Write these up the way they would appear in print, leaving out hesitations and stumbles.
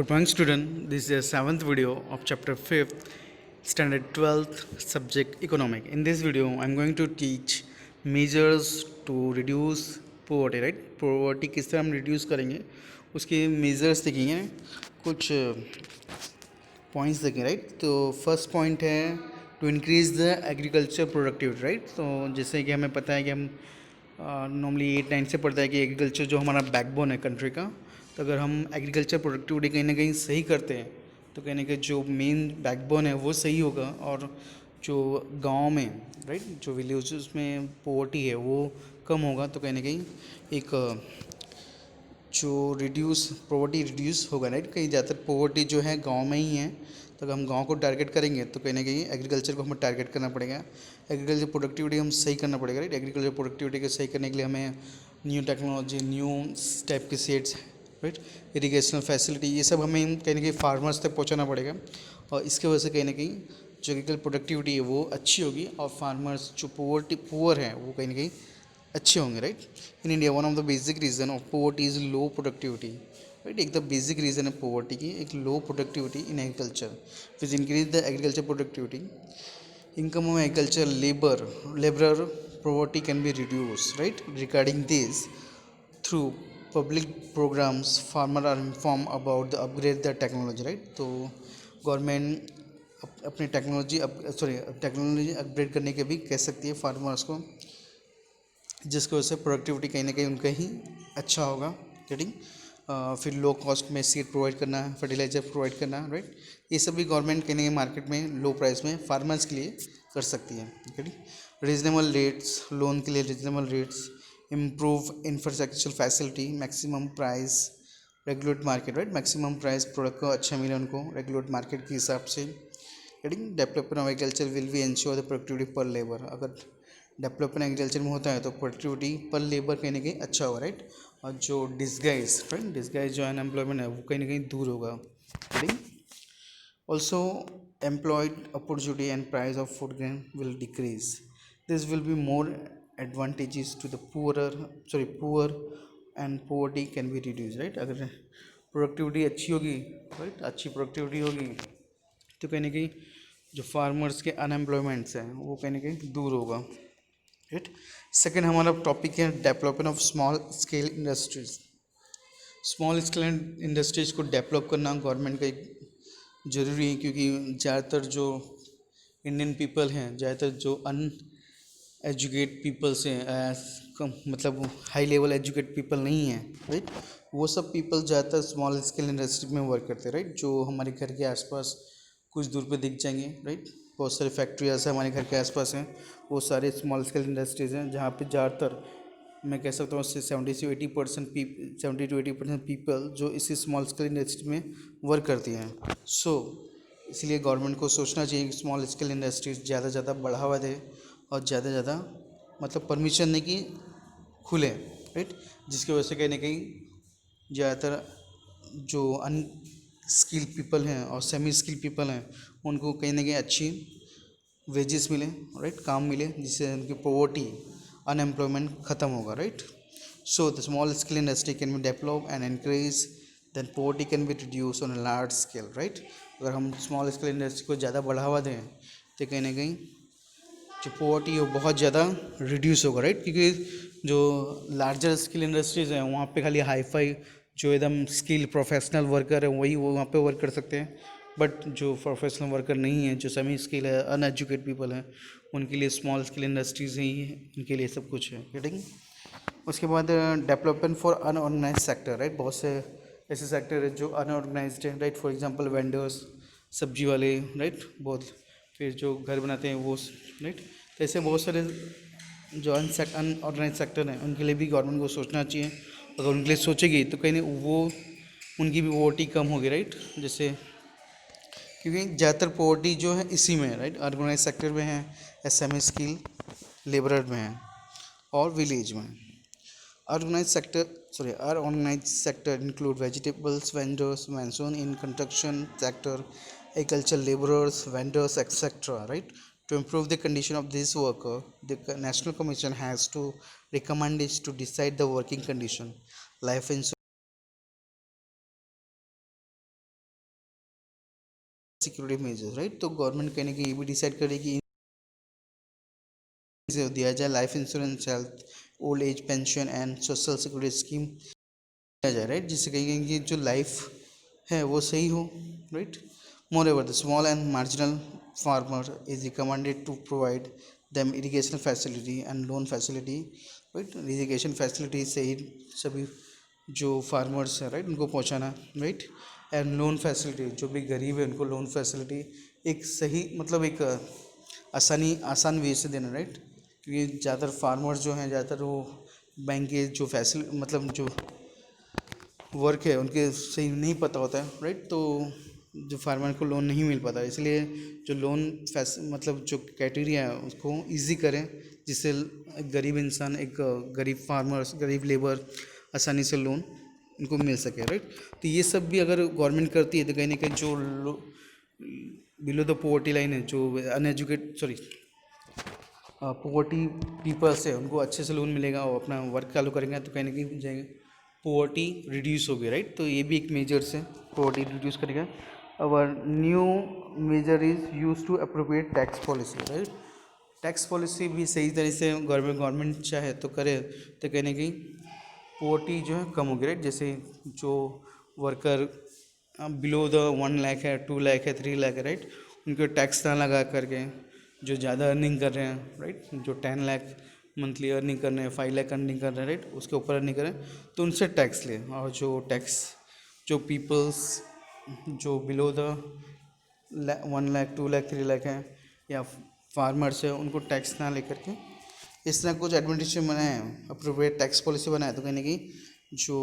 Good morning, student. This is the seventh video of chapter 5th, standard 12th, subject economic. In this video, I'm going to teach measures to reduce poverty, right? Poverty किस तरह हम reduce करेंगे उसके measures देखेंगे, कुछ points देखें, right? तो first point है to increase the agriculture productivity, right? तो जैसे कि हमें पता है कि हम नॉर्मली 8-9 से पढ़ता है कि एग्रीकल्चर जो हमारा बैकबोन है कंट्री का, तो अगर हम एग्रीकल्चर प्रोडक्टिविटी कहीं ना कहीं सही करते हैं तो कहीं ना कहीं जो मेन बैकबोन है वो सही होगा, और जो गांव में, राइट, जो विलेजेस में पोवर्टी है वो कम होगा, तो कहीं ना कहीं एक जो पोवर्टी रिड्यूस होगा, राइट? कहीं ज़्यादातर पोवर्टी जो है गांव में ही है, तो अगर हम गांव को टारगेट करेंगे तो कहीं ना कहीं एग्रीकल्चर को हमें टारगेट करना पड़ेगा, एग्रीकल्चर प्रोडक्टिविटी हम सही करना पड़ेगा, राइट? एग्रीकल्चर प्रोडक्टिविटी को सही करने के लिए हमें न्यू टेक्नोलॉजी, न्यू टाइप के सीड्स, राइट, इरीगेशनल फैसिलिटी, ये सब हमें कहीं ना कहीं फार्मर्स तक पहुँचाना पड़ेगा, और इसके वजह से कहीं ना कहीं जो एग्रीकल्चर प्रोडक्टिविटी है वो अच्छी होगी, और फार्मर्स जो पुअर हैं वो कहीं ना कहीं अच्छे होंगे, right? In India one of the basic reason of poverty is low productivity, right? एक द बेसिक रीज़न है पोवर्टी की एक लो productivity in agriculture, which increase the agriculture productivity, income of agriculture laborer poverty can be reduced, right? Regarding this, through public programs farmer are informed about the upgrade the technology, right? तो government अपनी technology upgrade करने के भी कह सकती है farmers को, जिसकी वजह से प्रोडक्टिविटी कहीं ना कहीं उनका ही अच्छा होगा, गेटिंग फिर लो कॉस्ट में सीड प्रोवाइड करना, फर्टिलाइजर प्रोवाइड करना, राइट? ये सब भी गवर्नमेंट कहीं ना कहीं मार्केट में लो प्राइस में फार्मर्स के लिए कर सकती है, गेटिंग रीजनेबल रेट्स, लोन के लिए reasonable rates, improve infrastructure facility, maximum price, regulate market, right? Maximum price product को अच्छा मिले उनको रेगुलेट मार्केट के हिसाब से, getting development of agriculture will be ensure the productivity पर लेबर, अगर डेवलपमेंट एग्रीकल्चर में होता है तो प्रोडक्टिविटी पर लेबर कहीं ना कहीं अच्छा होगा, राइट? और जो डिस्गाइज जो अनएम्प्लॉयमेंट है वो कहीं ना कहीं दूर होगा, right? Also employed opportunity and price of food grain will decrease, this will be more advantages to the poor and poverty can be reduce, right? अगर प्रोडक्टिविटी अच्छी होगी, राइट, अच्छी प्रोडक्टिविटी होगी तो कहीं ना कहीं जो फार्मर्स के अनएम्प्लॉयमेंट्स हैं वो कहीं ना कहीं दूर होगा, राइट? सेकेंड हमारा टॉपिक है development of small scale industries. Small scale industries को डेवलप करना गवर्नमेंट का एक ज़रूरी है, क्योंकि ज़्यादातर जो इंडियन पीपल हैं, ज़्यादातर जो एजुकेट पीपल्स हैं, मतलब हाई लेवल एजुकेट पीपल नहीं हैं, राइट? वो सब पीपल ज़्यादातर स्मॉल स्केल इंडस्ट्री में वर्क करते हैं, राइट? जो हमारे घर के आसपास कुछ दूर पे दिख जाएंगे, राइट? बहुत सारे फैक्ट्रीज हमारे घर के आसपास हैं, वो सारे स्मॉल स्केल इंडस्ट्रीज़ हैं, जहाँ पे ज़्यादातर मैं कह सकता हूँ 70-80% पीपल जो इसी स्मॉल स्केल इंडस्ट्री में वर्क करती हैं। इसलिए गवर्नमेंट को सोचना चाहिए कि स्मॉल स्केल इंडस्ट्रीज ज़्यादा से ज़्यादा बढ़ावा दे, और ज़्यादा से ज़्यादा मतलब परमिशन दे कि खुले, राइट? जिसकी वजह से कहीं ना कहीं ज़्यादातर जो स्किल पीपल हैं और सेमी स्किल पीपल हैं उनको कहीं ना कहीं अच्छी वेजेस मिले, राइट, काम मिले, जिससे उनकी पोवर्टी, अनएम्प्लॉयमेंट ख़त्म होगा, right? So the small scale industry can be develop and increase, then poverty can be reduce on a large scale, right? अगर हम स्मॉल स्केल इंडस्ट्री को ज़्यादा बढ़ावा दें तो कहीं ना कहीं जो पोवर्टी है वो बहुत ज़्यादा रिड्यूस होगा, राइट? क्योंकि जो लार्जर स्किल इंडस्ट्रीज़ हैं वहाँ पे खाली हाई फाई जो एकदम स्किल प्रोफेशनल वर्कर है वही वो वहाँ पे वर्क कर सकते हैं, बट जो प्रोफेशनल वर्कर नहीं है, जो सेमी स्किल है, अनएजुकेट पीपल हैं, उनके लिए स्मॉल स्किल इंडस्ट्रीज ही है, उनके लिए सब कुछ है, गेटिंग? उसके बाद development for unorganise sector, right? बहुत से ऐसे सेक्टर है जो अनऑर्गेनाइज्ड है, राइट? फॉर एग्जांपल वेंडर्स, सब्जी वाले, राइट? बहुत, फिर जो घर बनाते हैं वो, राइट? तो ऐसे बहुत सारे जो अनऑर्गेनाइज सेक्टर हैं उनके लिए भी गवर्नमेंट को सोचना चाहिए, अगर उनके लिए सोचेगी तो कहीं नहीं वो उनकी भी पोवर्टी कम होगी, राइट? जैसे क्योंकि ज़्यादातर पोवर्टी जो है इसी में है, राइट? ऑर्गेनाइज सेक्टर में है, एसएमई स्किल लेबरर में है, और विलेज में। Unorganized sector include vegetables vendors, mentioned in construction sector, agriculture laborers, vendors, etc. Right? To improve the condition of this worker, the National Commission has to recommend is to decide the working condition, life insurance. Security measures, right. तो government कहीं ना कहीं ये भी decide करेगी दिया जाए life insurance, health, old age pension and social security scheme दिया जाए, राइट, जिससे कहीं कि जो लाइफ है वो सही हो, right. Moreover the small and marginal farmer is recommended to provide them irrigation facility and loan facility, right. Irrigation facility से ही सभी जो फार्मर्स हैं, राइट, उनको पहुंचाना, राइट। एंड लोन फैसिलिटी, जो भी गरीब है उनको लोन फैसिलिटी एक सही मतलब एक आसान वे से देना, राइट। क्योंकि ज़्यादातर फार्मर्स जो हैं ज़्यादातर वो बैंक के जो फैसिलिटी मतलब जो वर्क है उनके सही नहीं पता होता है, राइट। तो जो फार्मर को लोन नहीं मिल पाता, इसलिए जो लोन मतलब जो क्राइटेरिया है उसको इजी करें, जिससे एक गरीब इंसान, एक गरीब फार्मर्स, गरीब लेबर आसानी से लोन इनको मिल सके, राइट। तो ये सब भी अगर गवर्नमेंट करती है तो कहीं ना कहीं जो बिलो द पोवर्टी लाइन है, जो अनएजुकेट सॉरी पोवर्टी पीपल्स है, उनको अच्छे से लोन मिलेगा और अपना वर्क चालू करेंगे तो कहीं ना कहीं जाएंगे पोवर्टी रिड्यूस होगी, राइट। तो ये भी एक मेजर्स है, पोवर्टी रिड्यूस करेगा। Our new measure is use to appropriate tax policy, right. Tax policy भी सही तरह से गवर्नमेंट चाहे तो करे तो कहीं ना कहीं पोवर्टी जो है कम होगी, राइट। जैसे जो वर्कर बिलो द 1 लाख है, 2 लाख है, 3 लाख है, राइट, उनको टैक्स ना लगा करके जो ज़्यादा अर्निंग कर रहे हैं, राइट, जो 10 लाख मंथली अर्निंग कर रहे हैं, 5 लाख अर्निंग कर रहे हैं, राइट, उसके ऊपर अर्निंग कर रहे हैं तो उनसे टैक्स ले। और जो टैक्स जो पीपल्स जो बिलो द 1 लाख, 2 लाख, 3 लाख है या फार्मर्स है उनको टैक्स ना लेकर के इस तरह कुछ एडमिनिस्ट्रेशन बनाए, अप्रोप्रिएट टैक्स पॉलिसी बनाए तो कहीं ना कहीं जो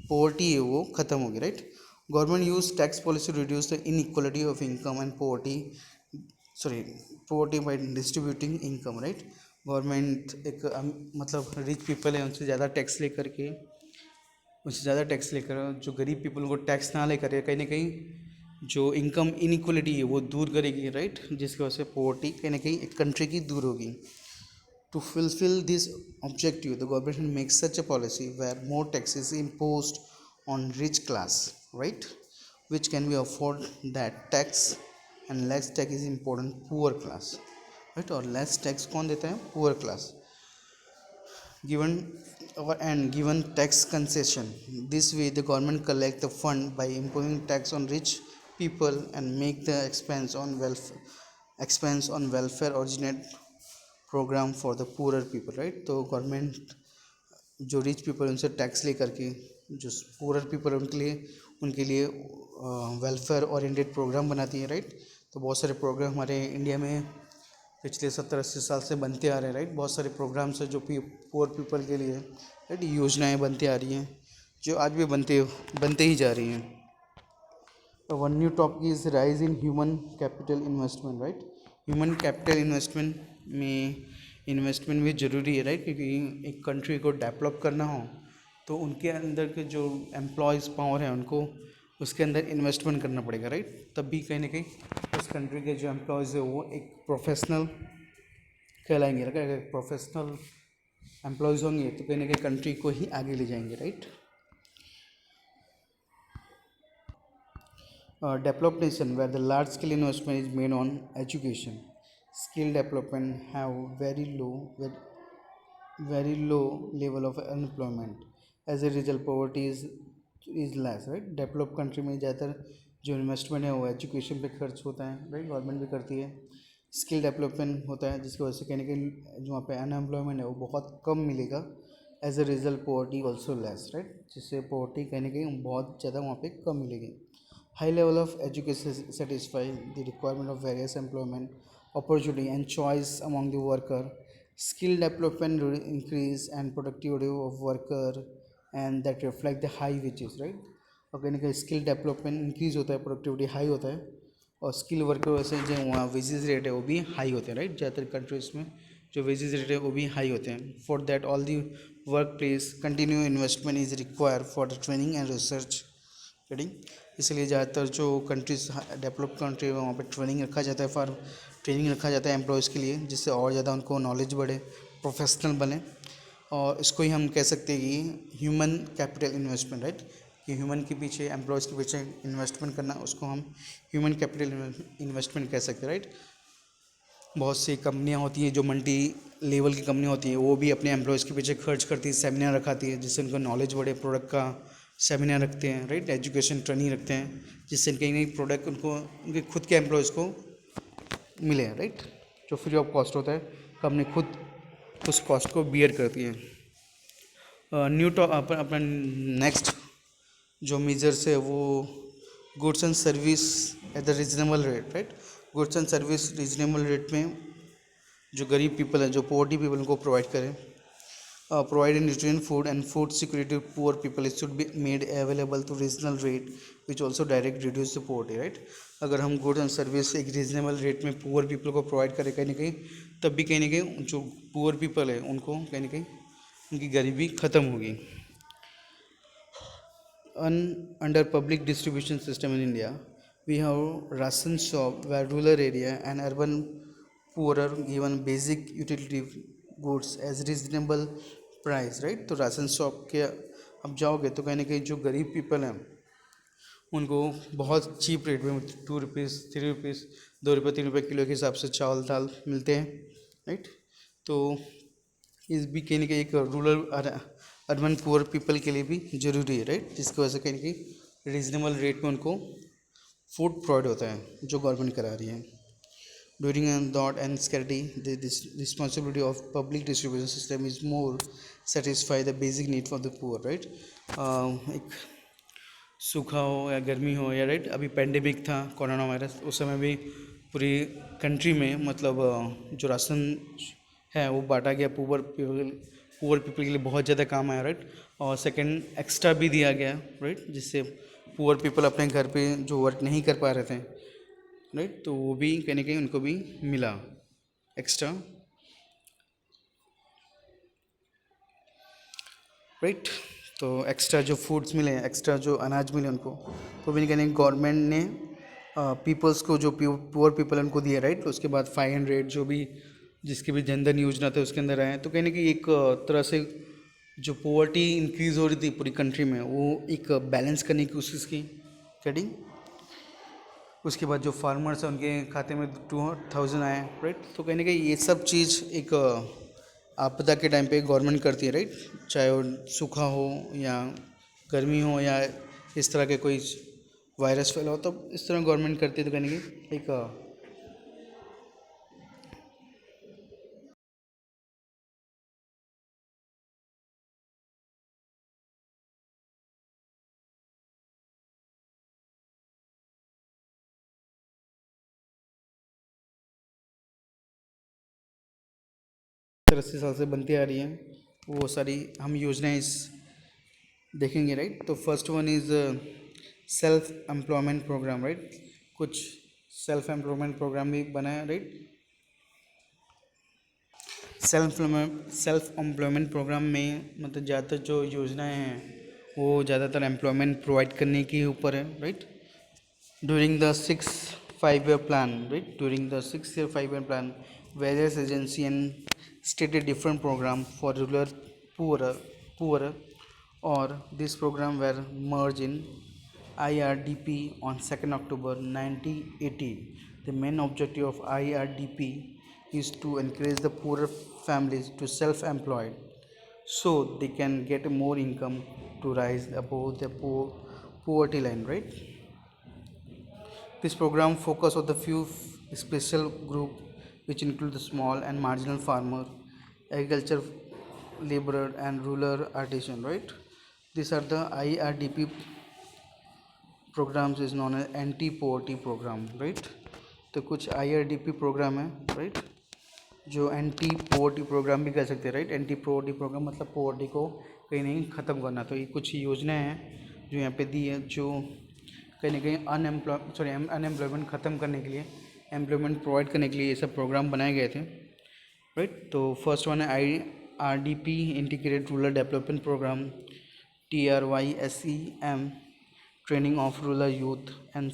पोवर्टी है वो ख़त्म होगी, right. Government use tax policy to reduce the inequality of income and poverty by distributing income, right. Government एक मतलब रिच पीपल है उनसे ज़्यादा टैक्स लेकर के जो गरीब पीपल को टैक्स ना लेकर कहीं ना कहीं जो इनकम इनइक्वलिटी है वो दूर करेगी, राइट, जिसकी वजह से पोवर्टी कहीं ना कहीं एक कंट्री की दूर होगी। To fulfill this objective, the government makes such a policy where more tax is imposed on rich class, right, which can be afford that tax, and less tax is important poor class, right, और less tax कौन देता है? Poor class. Given tax concession, this way the government collect the fund by imposing tax on rich people and make the expense on welfare originate programme for the poor people, right. तो government जो rich people उनसे tax ले करके जो poor people उनके लिए welfare oriented program बनाती है, राइट। तो बहुत सारे प्रोग्राम हमारे इंडिया में पिछले 70-80 साल से बनते आ रहे हैं, राइट। बहुत सारे प्रोग्राम्स हैं जो पुअर पीपल के लिए, राइट, योजनाएं बनती आ रही हैं जो आज भी बनते ही जा रही हैं। One new topic is rise in human capital investment, right. Human capital investment भी ज़रूरी है, राइट, क्योंकि एक कंट्री को डेवलप करना हो तो उनके अंदर के जो एम्प्लॉयज़ पावर है उनको उसके अंदर इन्वेस्टमेंट करना पड़ेगा, राइट। तब भी कहीं ना कहीं उस कंट्री के जो एम्प्लॉयज़ है वो एक प्रोफेशनल कहलाएंगे, अगर प्रोफेशनल एम्प्लॉयज़ होंगे तो कहीं ना कहीं कंट्री को ही आगे ले जाएंगे, right. Developed nation where the large scale investment is made on education, skill development have very low level of unemployment. As a result, poverty is less, right. Developed country में ज़्यादातर जो इन्वेस्टमेंट है वो education पे खर्च होता है, right, government भी करती है। स्किल डेवलपमेंट होता है जिसकी वजह से कहीं ना कहीं जो वहाँ पे अनएम्प्लॉयमेंट है वो बहुत कम मिलेगा। As a result poverty also less, right, जिससे पोवर्टी कहीं ना कहीं बहुत ज़्यादा वहाँ पे कम मिलेगी। High level of education satisfy the requirement of various employment opportunity and choice among the worker. Skill development increase and productivity of worker and that reflect the high wages, right. और कहीं ना कहीं स्किल डेवलपमेंट इंक्रीज होता है, productivity high होता है और skill worker वैसे जो वहाँ वेजेस रेट है वो भी हाई होते हैं, राइट। ज़्यादातर कंट्रीज में जो वेजेस रेट है वो भी हाई होते हैं। For that all the work place continue investment is require for the training and research, writing. इसलिए ज़्यादातर जो कंट्रीज डेवलप कंट्री है वहाँ पे ट्रेनिंग रखा जाता है एम्प्लॉयज़ के लिए, जिससे और ज़्यादा उनको नॉलेज बढ़े, प्रोफेशनल बने। और इसको ही हम कह सकते हैं कि ह्यूमन कैपिटल इन्वेस्टमेंट, राइट, कि ह्यूमन के पीछे, एम्प्लॉयज़ के पीछे इन्वेस्टमेंट करना, उसको हम ह्यूमन कैपिटल इन्वेस्टमेंट कह सकते हैं, राइट। बहुत सी कंपनियां होती हैं जो मल्टी लेवल की कंपनियां होती हैं, वो भी अपने एम्प्लॉयज़ के पीछे खर्च करती है, सेमिनार रखाती है जिससे उनको नॉलेज बढ़े, प्रोडक्ट का सेमिनार रखते हैं, राइट, एजुकेशन ट्रेनिंग रखते हैं, जिससे कहीं ना कहीं प्रोडक्ट उनको, उनके खुद के एम्प्लॉयज़ को मिले, राइट। जो फ्री ऑफ कॉस्ट होता है, कंपनी खुद उस कॉस्ट को बियर करती है। न्यू टॉप अपना नेक्स्ट जो मेजर्स है वो goods and service at the reasonable rate, right. Goods and service reasonable rate में जो गरीब पीपल है, जो पोवर्टी पीपल, उनको प्रोवाइड करें। Provide nutrient food and food security to poor people. It should be made available to reasonable rate, which also direct reduce the poverty, right। अगर हम goods and service एक reasonable rate में poor people को provide करें कहीं ना कहीं, तब भी कहीं ना कहीं जो पुअर पीपल है उनको कहीं ना कहीं उनकी गरीबी ख़त्म होगी। Under public distribution system in India, we have ration shop where rural area and urban poor are given basic utility goods as reasonable price, right। तो राशन शॉप के अब जाओगे तो कहीं ना कहीं जो गरीब पीपल हैं उनको बहुत चीप रेट में 2 रुपीज़ 3 रुपीज़ 2 रुपये 3 रुपये किलो के हिसाब से चावल दाल मिलते हैं, राइट। तो इस भी कहीं ना कहीं एक रूरल अर्बन पुअर पीपल के लिए भी ज़रूरी है, राइट, जिसकी वजह से कहीं ना कहीं रीजनेबल रेट में उनको फूड प्रोवाइड होता है जो गवर्नमेंट करा रही है। During an dot and scarcity, the responsibility of public distribution system is more satisfy the basic need for the poor, right। एक सूखा हो या गर्मी हो या, राइट, अभी पेंडेमिक था कोरोना वायरस, उस समय भी पूरी कंट्री में मतलब जो राशन है वो बांटा गया पुअर पीपल के लिए, बहुत ज़्यादा काम आया, राइट। और सेकंड एक्स्ट्रा भी दिया गया, राइट, जिससे पुअर पीपल अपने घर पे जो वर्क नहीं कर पा रहे थे, राइट, तो वो भी कहीं ना कहीं उनको भी मिला एक्स्ट्रा, राइट। तो एक्स्ट्रा जो फूड्स मिले, एक्स्ट्रा जो अनाज मिले उनको, तो भी कहीं गवर्नमेंट ने पीपल्स को, जो पुअर पीपल उनको दिया, राइट। उसके बाद 500 जो भी जिसके भी जनधन योजना थे उसके अंदर आए, तो कहीं ना कहीं एक तरह से जो पोवर्टी इंक्रीज़ हो रही थी पूरी कंट्री में, वो एक बैलेंस करने की कोशिश की कटिंग। उसके बाद जो फार्मर्स हैं उनके खाते में 2000 आए, राइट। तो कहीं ना कहीं ये सब चीज़ एक आपदा के टाइम पे गवर्नमेंट करती है, राइट, चाहे वो सूखा हो या गर्मी हो या इस तरह के कोई वायरस फैला हो, तो इस तरह गवर्नमेंट करती है। तो कहीं ना कहीं एक सत्तर 80 साल से बनती आ रही हैं, वो सारी हम योजनाएं इस देखेंगे, राइट। तो first one is self employment programme, right. कुछ सेल्फ एम्प्लॉयमेंट प्रोग्राम भी बनाया, राइट। सेल्फ एम्प्लॉयमेंट प्रोग्राम में मतलब ज़्यादातर जो योजनाएं हैं वो ज़्यादातर एम्प्लॉयमेंट प्रोवाइड करने के ऊपर है, right. During the 6 5 year plan, right, during the 6 year 5 year plan, various agency and stated different program for rural poorer or this program were merged in IRDP on 2nd October 1980. The main objective of IRDP is to encourage the poorer families to self-employed so they can get more income to rise above the poverty line, right. This program focus on the few special group which include the small and marginal farmer, agriculture laborer and rural artisan, right. These are the IRDP programs is known as anti poverty program, right। तो कुछ IRDP programme है, right, जो anti poverty programme भी कह सकते हैं, right. Anti poverty programme मतलब poverty को कहीं नहीं ख़त्म करना। तो ये कुछ योजनाएं हैं जो यहाँ पे दी है, जो कहीं ना कहीं अनएम्प्लॉयमेंट ख़त्म करने के लिए, एम्प्लॉयमेंट प्रोवाइड करने के लिए ये सब प्रोग्राम बनाए गए थे, राइट। तो फर्स्ट वन है IRDP integrated rural development programme, TRYSEM training of rural youth and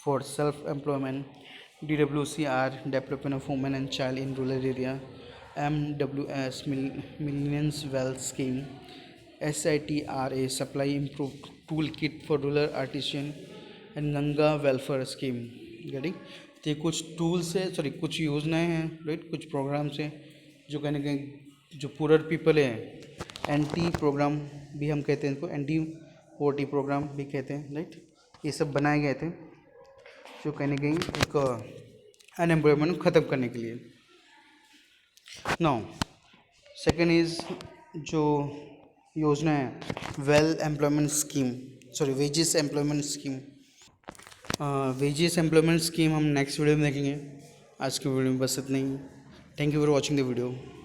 for self employment, DWCR development of women and child in rural area, MWS millions wealth scheme, SITRA supply improve tool kit for rural artisan and Ganga welfare scheme. Getting, तो ये कुछ tools है, sorry कुछ योजनाएं हैं, right, कुछ programmes हैं जो कहीं ना कहीं जो पुअर पीपल है, एंटी प्रोग्राम भी हम कहते हैं इनको, एंटी पोवर्टी प्रोग्राम भी कहते हैं, राइट। ये सब बनाए गए थे जो कहीं ना कहीं एक अनएम्प्लॉयमेंट ख़त्म करने के लिए। नाउ सेकेंड इज़ जो योजना है well employment scheme, sorry wages employment scheme. Wages employment scheme हम नेक्स्ट वीडियो में देखेंगे। आज की वीडियो में बस इतना ही। Thank you for watching the video.